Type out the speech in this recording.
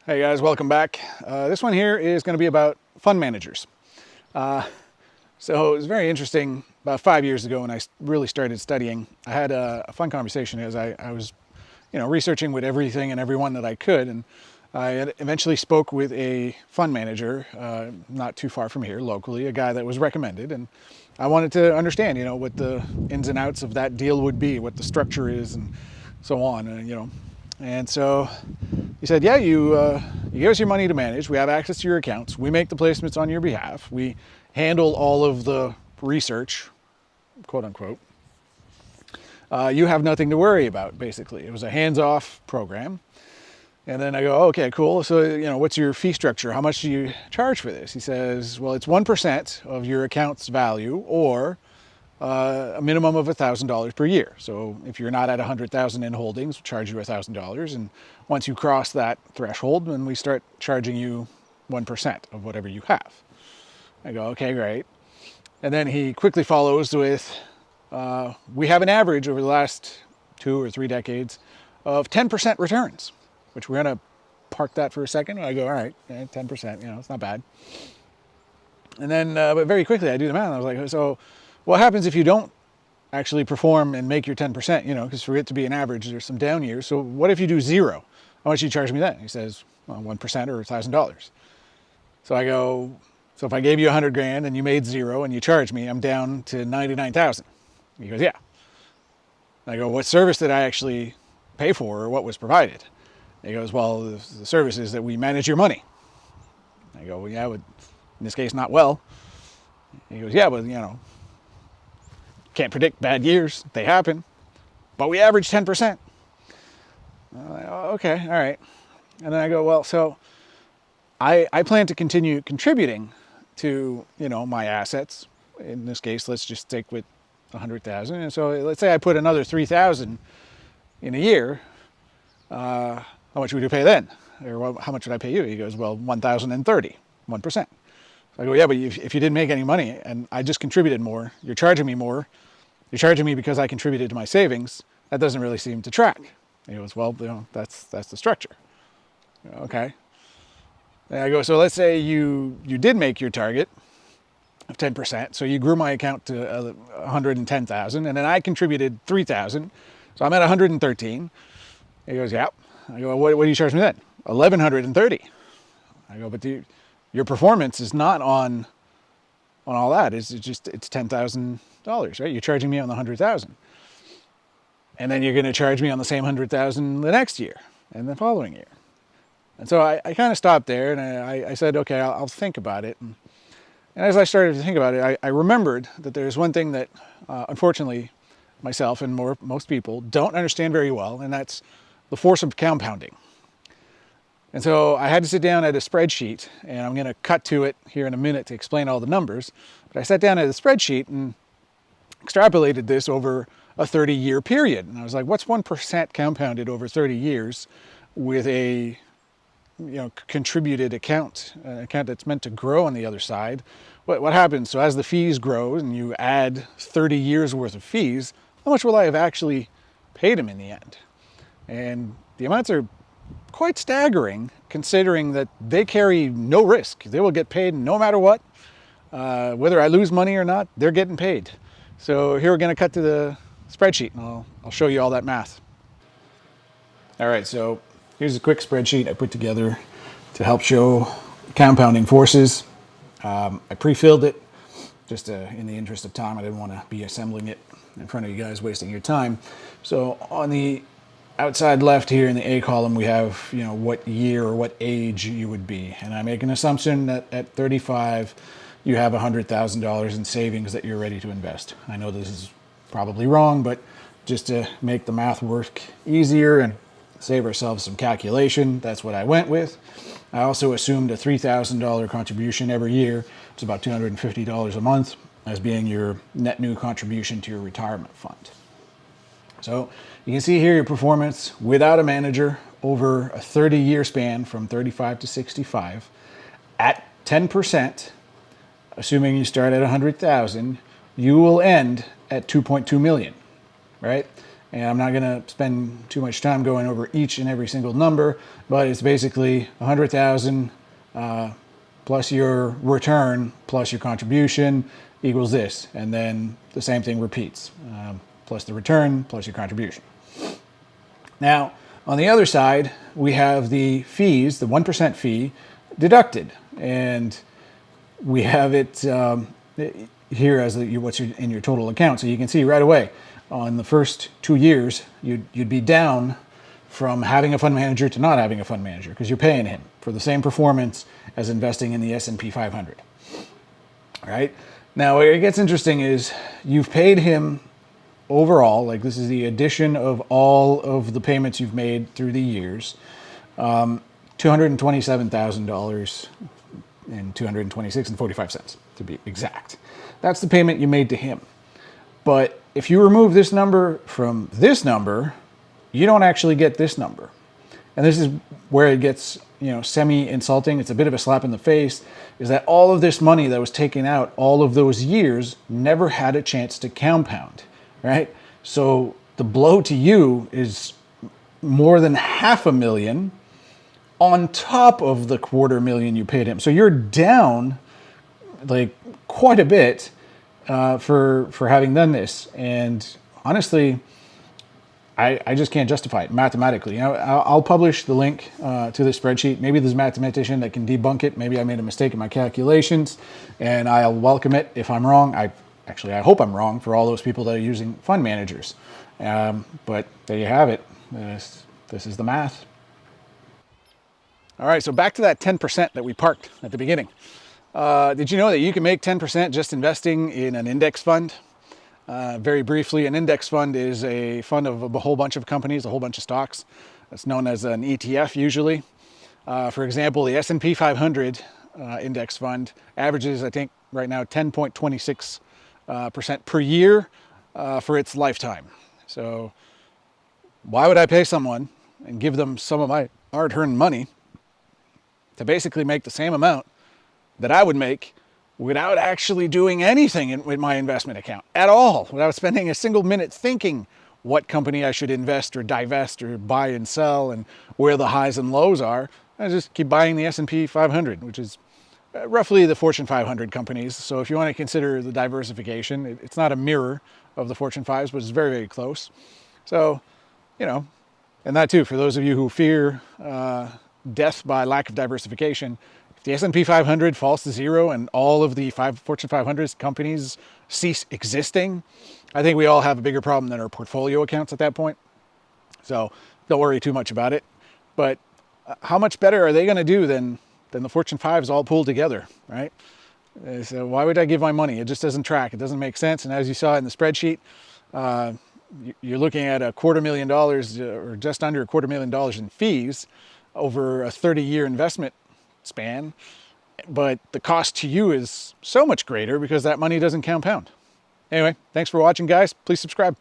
Hey guys, welcome back. This one here is going to be about fund managers. So it was very interesting. About 5 years ago, when I really started studying, I had a fun conversation as I was, researching with everything and everyone that I could, and I had eventually spoke with a fund manager not too far from here, locally, a guy that was recommended, and I wanted to understand, what the ins and outs of that deal would be, what the structure is, and so on, and so he said, yeah, you give us your money to manage. We have access to your accounts. We make the placements on your behalf. We handle all of the research, quote unquote. You have nothing to worry about, basically. It was a hands-off program. And then I go, okay, cool. So, what's your fee structure? How much do you charge for this? He says, well, it's 1% of your account's value, or a minimum of $1,000 per year. So if you're not at 100,000 in holdings, we'll charge you $1,000. And once you cross that threshold, then we start charging you 1% of whatever you have. I go, okay, great. And then he quickly follows with, we have an average over the last 2 or 3 decades of 10% returns, which we're going to park that for a second. I go, all right, 10%, it's not bad. And then, but very quickly I do the math. I was like, so what happens if you don't actually perform and make your 10%, because for it to be an average, there's some down years. So what if you do zero? How much do you charge me then? He says, well, 1% or $1,000. So I go, so if I gave you 100 grand and you made zero and you charge me, I'm down to 99,000. He goes, yeah. And I go, what service did I actually pay for, or what was provided? And he goes, well, the service is that we manage your money. I go, well, yeah, in this case, not well. He goes, yeah, but can't predict bad years. They happen. But we average 10%. I'm like, oh, okay, all right. And then I go, well, so I plan to continue contributing to, my assets. In this case, let's just stick with 100,000. And so let's say I put another 3,000 in a year. How much would you pay then? Or how much would I pay you? He goes, well, 1,030, 1%. So I go, yeah, but if you didn't make any money and I just contributed more, you're charging me more. You're charging me because I contributed to my savings. That doesn't really seem to track. And he goes, well, that's the structure. Okay. And I go, so let's say you did make your target of 10%. So you grew my account to 110,000, and then I contributed 3,000. So I'm at 113. He goes, yeah. I go, what do you charge me then? 1,130. I go, but your performance is not on all that. It's $10,000, right? You're charging me on the 100,000. And then you're going to charge me on the same 100,000 the next year and the following year. And so I kind of stopped there, and I said, okay, I'll think about it. And as I started to think about it, I remembered that there's one thing that, unfortunately, myself and most people don't understand very well, and that's the force of compounding. And so I had to sit down at a spreadsheet, and I'm going to cut to it here in a minute to explain all the numbers. But I sat down at a spreadsheet and extrapolated this over a 30-year period. And I was like, what's 1% compounded over 30 years with a contributed account, an account that's meant to grow on the other side? What happens? So as the fees grow and you add 30 years worth of fees, how much will I have actually paid him in the end? And the amounts are quite staggering, considering that they carry no risk. They will get paid no matter what. Whether I lose money or not, they're getting paid. So here we're going to cut to the spreadsheet, and I'll show you all that math. All right, so here's a quick spreadsheet I put together to help show compounding forces. I pre-filled it just in the interest of time. I didn't want to be assembling it in front of you guys, wasting your time. So on the outside left here in the A column, we have, what year or what age you would be. And I make an assumption that at 35, you have $100,000 in savings that you're ready to invest. I know this is probably wrong, but just to make the math work easier and save ourselves some calculation, that's what I went with. I also assumed a $3,000 contribution every year. It's about $250 a month as being your net new contribution to your retirement fund. So you can see here your performance without a manager over a 30-year span from 35 to 65 at 10%, assuming you start at 100,000, you will end at 2.2 million, right? And I'm not going to spend too much time going over each and every single number, but it's basically 100,000 plus your return plus your contribution equals this. And then the same thing repeats, plus the return plus your contribution. Now, on the other side, we have the fees, the 1% fee deducted. And we have it here as what's in your total account. So you can see right away on the first 2 years, you'd be down from having a fund manager to not having a fund manager because you're paying him for the same performance as investing in the S&P 500. All right. Now, where it gets interesting is you've paid him overall, like this is the addition of all of the payments you've made through the years, $227,000 and $226.45 to be exact. That's the payment you made to him. But if you remove this number from this number, you don't actually get this number. And this is where it gets, semi-insulting. It's a bit of a slap in the face, is that all of this money that was taken out all of those years never had a chance to compound, right? So the blow to you is more than $500,000 on top of the $250,000 you paid him. So you're down like quite a bit for having done this. And honestly, I just can't justify it mathematically. I'll publish the link to the spreadsheet. Maybe there's a mathematician that can debunk it. Maybe I made a mistake in my calculations, and I'll welcome it if I'm wrong. I hope I'm wrong for all those people that are using fund managers. But there you have it. This is the math. All right, so back to that 10% that we parked at the beginning. Did you know that you can make 10% just investing in an index fund? Very briefly, an index fund is a fund of a whole bunch of companies, a whole bunch of stocks. It's known as an ETF usually. For example, the S&P 500 index fund averages, I think, right now 10.26% per year for its lifetime. So why would I pay someone and give them some of my hard-earned money to basically make the same amount that I would make without actually doing anything with my investment account at all, without spending a single minute thinking what company I should invest or divest or buy and sell and where the highs and lows are? I just keep buying the S&P 500, which is roughly the Fortune 500 companies. So if you want to consider the diversification, it's not a mirror of the Fortune 5s, but it's very, very close. So, and that too, for those of you who fear death by lack of diversification, if the S&P 500 falls to zero and all of the Fortune 500 companies cease existing, I think we all have a bigger problem than our portfolio accounts at that point. So don't worry too much about it. But how much better are they going to do than the Fortune 5s all pulled together, right? So why would I give my money? It just doesn't track. It doesn't make sense. And as you saw in the spreadsheet, you're looking at $250,000 or just under $250,000 in fees over a 30-year investment span, but the cost to you is so much greater because that money doesn't compound. Anyway, thanks for watching, guys. Please subscribe.